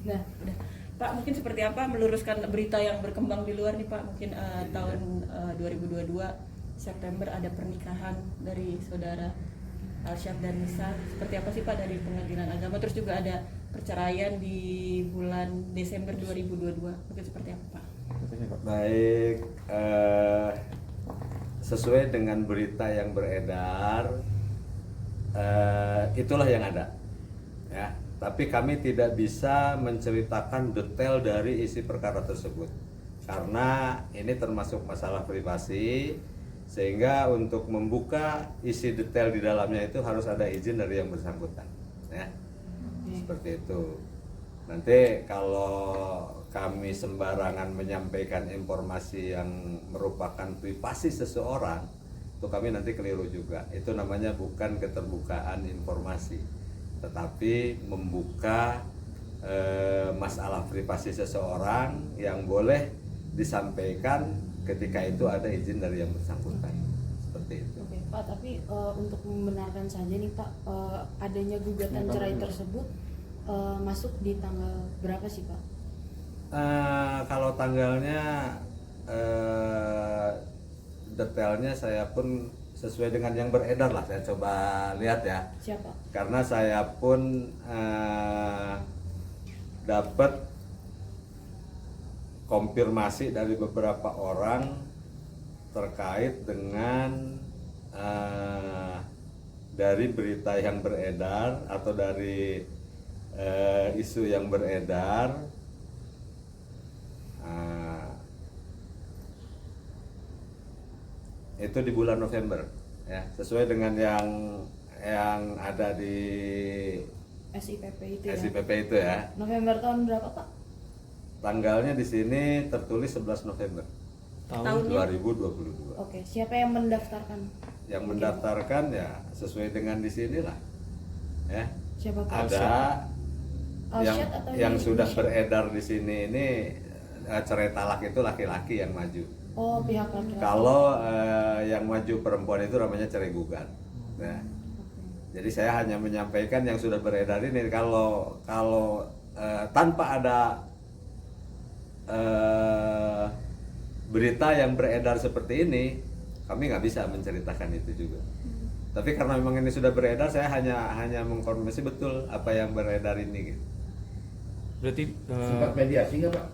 Nah, udah. Pak, mungkin seperti apa meluruskan berita yang berkembang di luar nih Pak? Mungkin tahun 2022 September ada pernikahan dari saudara Alsyad dan Nisa. Seperti apa sih Pak dari Pengadilan Agama? Terus juga ada perceraian di bulan Desember 2022. Mungkin seperti apa Pak? Baik, sesuai dengan berita yang beredar, itulah yang ada, ya. Tapi kami tidak bisa menceritakan detail dari isi perkara tersebut karena ini termasuk masalah privasi, sehingga untuk membuka isi detail di dalamnya itu harus ada izin dari yang bersangkutan, ya. Seperti itu. Nanti kalau kami sembarangan menyampaikan informasi yang merupakan privasi seseorang, itu kami nanti keliru juga. Itu namanya bukan keterbukaan informasi, tetapi membuka masalah privasi seseorang yang boleh disampaikan ketika itu ada izin dari yang bersangkutan. Seperti itu. Oke, Pak, tapi untuk membenarkan saja nih Pak, adanya gugatan cerai tersebut masuk di tanggal berapa sih Pak? Kalau tanggalnya detailnya saya pun sesuai dengan yang beredar lah, saya coba lihat ya. Siapa? Karena saya pun dapat konfirmasi dari beberapa orang terkait dengan dari berita yang beredar atau dari isu yang beredar. Itu di bulan November, ya, sesuai dengan yang ada di SIPP itu ya? SIPP itu ya. November tahun berapa Pak? Tanggalnya di sini tertulis 11 November Tahun 2022. Oke, siapa yang mendaftarkan? Yang mendaftarkan ya sesuai dengan di sinilah, ya. Siapa Pak? Ada Alsyad atau yang sudah Alsyad? beredar di sini ini cerai talak itu laki-laki yang maju. Oh, pihak laki-laki. Kalau yang maju perempuan itu namanya cerai gugat. Nah, jadi saya hanya menyampaikan yang sudah beredar ini. Kalau tanpa ada berita yang beredar seperti ini, kami nggak bisa menceritakan itu juga. Tapi karena memang ini sudah beredar, saya hanya mengkonfirmasi betul apa yang beredar ini. Gitu. Berarti Sempat mediasi nggak Pak?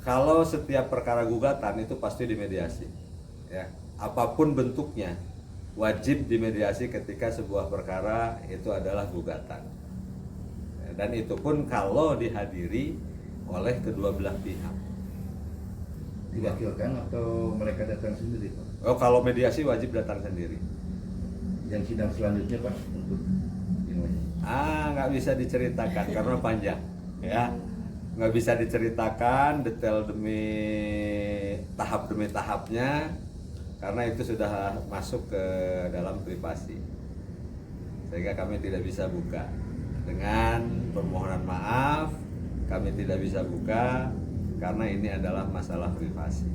Kalau setiap perkara gugatan itu pasti dimediasi, ya. Apapun bentuknya wajib dimediasi ketika sebuah perkara itu adalah gugatan, dan itu pun kalau dihadiri oleh kedua belah pihak. Diwakilkan atau mereka datang sendiri Pak? Oh, kalau mediasi wajib datang sendiri. Yang sidang selanjutnya Pak untuk ini. Nggak bisa diceritakan karena panjang, ya. Nggak bisa diceritakan detail demi tahapnya karena itu sudah masuk ke dalam privasi, sehingga kami tidak bisa buka. Dengan permohonan maaf, kami tidak bisa buka karena ini adalah masalah privasi,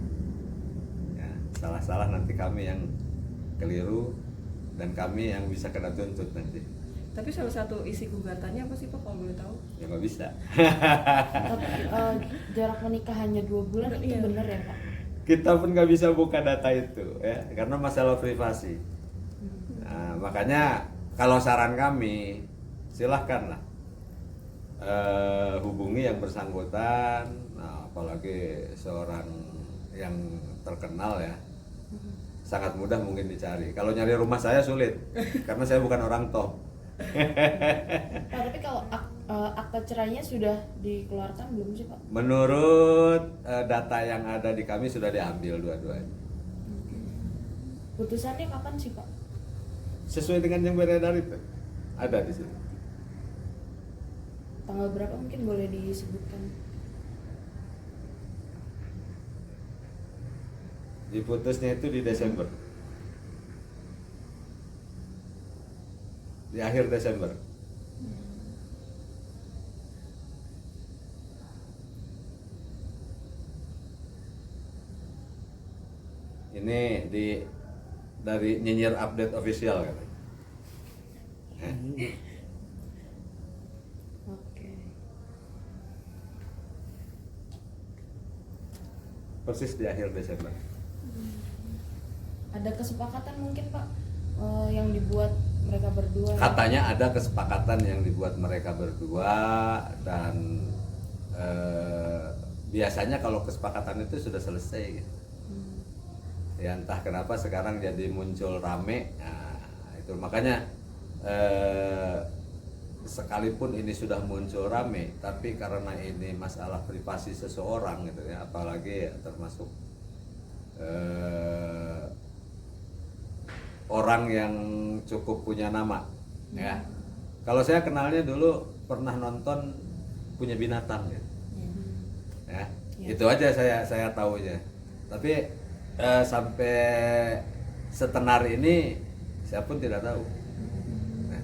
ya. Salah-salah nanti kami yang keliru dan kami yang bisa kena tuntut nanti. Tapi salah satu isi gugatannya apa sih Pak kalau boleh tahu? Ya nggak bisa. Tapi jarak menikah hanya 2 bulan itu Iya. benar ya Pak? Kita pun nggak bisa buka data itu, ya, karena masalah privasi. Nah, makanya kalau saran kami silahkanlah hubungi yang bersangkutan, nah, apalagi seorang yang terkenal, ya, sangat mudah mungkin dicari. Kalau nyari rumah saya sulit karena saya bukan orang top. Pak, tapi kalau akta cerainya sudah dikeluarkan belum sih Pak? Menurut data yang ada di kami sudah diambil dua-duanya. Putusannya kapan sih Pak? Sesuai dengan yang beredar itu ada di sini. Tanggal berapa mungkin boleh disebutkan? Diputusnya itu di Desember, di akhir Desember. Ini dari nyinyir update official katanya. persis di akhir Desember. Ada kesepakatan mungkin Pak yang dibuat mereka berdua? Katanya ada kesepakatan yang dibuat mereka berdua dan biasanya kalau kesepakatan itu sudah selesai gitu. Ya entah kenapa sekarang jadi muncul rame. Nah, itu makanya sekalipun ini sudah muncul rame, tapi karena ini masalah privasi seseorang gitu ya, apalagi termasuk orang yang cukup punya nama ya. Kalau saya kenalnya dulu pernah nonton Punya Binatang ya. Ya, itu aja saya tahunya. Tapi sampai setenar ini saya pun tidak tahu. Nah,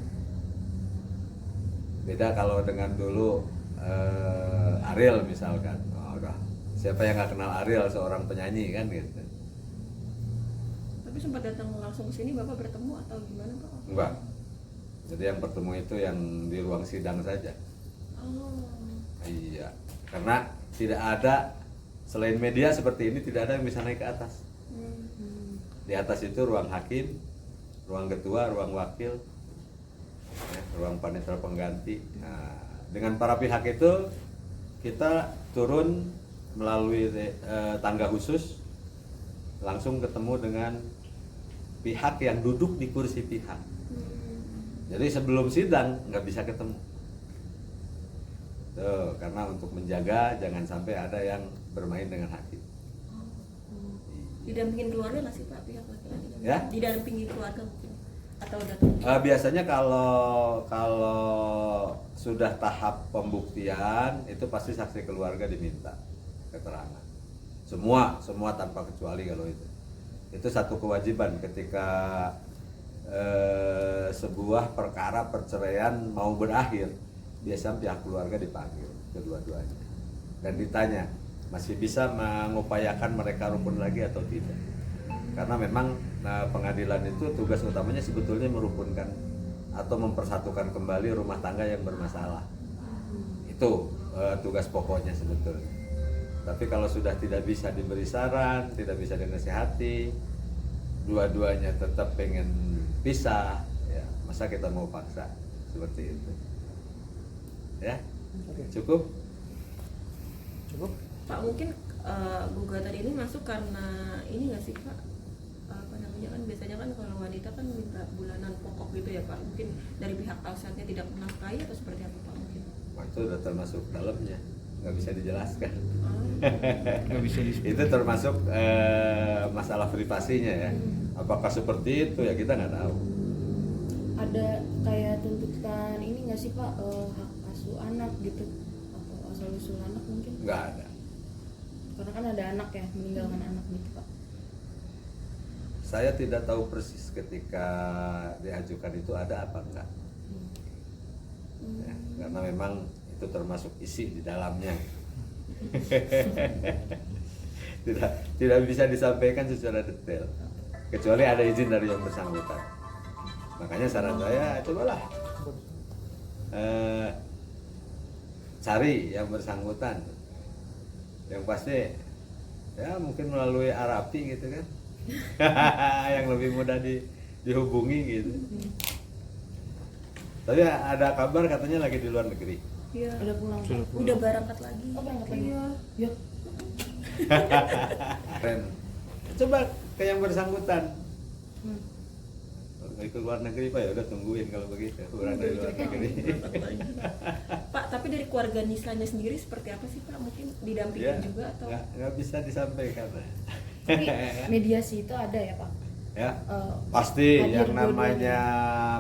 beda kalau dengan dulu Ariel misalkan. Oh, udah. Siapa yang nggak kenal Ariel, seorang penyanyi kan gitu. Tapi sempat datang langsung ke sini, Bapak bertemu atau gimana Pak? Enggak. Jadi yang bertemu itu yang di ruang sidang saja. Oh. Iya, karena tidak ada selain media seperti ini, tidak ada yang bisa naik ke atas. Di atas itu ruang hakim, ruang ketua, ruang wakil, ya, ruang panitia pengganti. Nah, dengan para pihak itu kita turun melalui tangga khusus, langsung ketemu dengan pihak yang duduk di kursi pihak. Jadi sebelum sidang nggak bisa ketemu. Tuh, karena untuk menjaga jangan sampai ada yang bermain dengan hakim. Didampingin keluarga nggak sih Pak pihak laki-laki? Ya? Didampingi keluarga mungkin atau datang? Biasanya kalau sudah tahap pembuktian itu pasti saksi keluarga diminta keterangan. Semua tanpa kecuali kalau itu satu kewajiban ketika sebuah perkara perceraian mau berakhir, biasanya pihak keluarga dipanggil kedua-duanya dan ditanya masih bisa mengupayakan mereka rukun lagi atau tidak, karena memang pengadilan itu tugas utamanya sebetulnya merukunkan atau mempersatukan kembali rumah tangga yang bermasalah. Itu tugas pokoknya sebetulnya. Tapi kalau sudah tidak bisa diberi saran, tidak bisa dinasihati, dua-duanya tetap pengen pisah, ya masa kita mau paksa seperti itu? Ya, cukup. Pak, mungkin gugatan ini masuk karena ini nggak sih Pak, apa namanya, kan biasanya kan kalau wanita kan minta bulanan pokok gitu ya Pak, mungkin dari pihak Alsatnya tidak menafkahi atau seperti apa Pak mungkin? Wah, itu udah termasuk dalamnya, nggak bisa dijelaskan. Nggak bisa disebut. Itu termasuk masalah privasinya ya. Apakah seperti itu ya kita nggak tahu. Ada kayak tuntutan ini nggak sih Pak, hak asuh anak gitu atau asal usul anak mungkin? Nggak ada. Karena kan ada anak ya, meninggalkan anak gitu Pak. Saya tidak tahu persis ketika diajukan itu ada apa enggak. Ya, karena memang itu termasuk isi di dalamnya. tidak bisa disampaikan secara detail kecuali ada izin dari yang bersangkutan. Makanya saran saya cobalah cari yang bersangkutan, yang pasti ya mungkin melalui Arapi gitu kan. Yang lebih mudah dihubungi gitu. Tapi ada kabar katanya lagi di luar negeri. Iya. Udah pulang Pak. Udah berangkat lagi. Oh, berangkat lagi? Iya. Ya. Keren. Coba ke yang bersangkutan. Kalau ke luar negeri Pak, ya udah tungguin kalau begitu. Orang dari luar negeri. Pak, tapi dari keluarga Nisanya sendiri seperti apa sih Pak? Mungkin didampingin juga atau? nggak bisa disampaikan. Tapi mediasi itu ada ya Pak? Ya, pasti hadir yang namanya dua-duanya.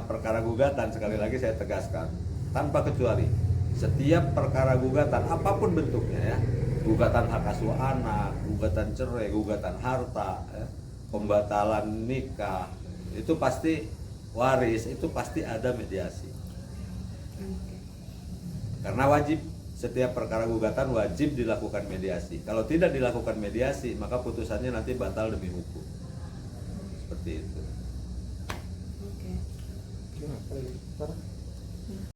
perkara gugatan, sekali lagi saya tegaskan, tanpa kecuali setiap perkara gugatan apapun bentuknya ya, gugatan hak asuh anak, gugatan cerai, gugatan harta, ya, pembatalan nikah, itu pasti waris, itu pasti ada mediasi. Karena wajib, setiap perkara gugatan wajib dilakukan mediasi. Kalau tidak dilakukan mediasi, maka putusannya nanti batal demi hukum. Seperti itu. Oke. Gimana?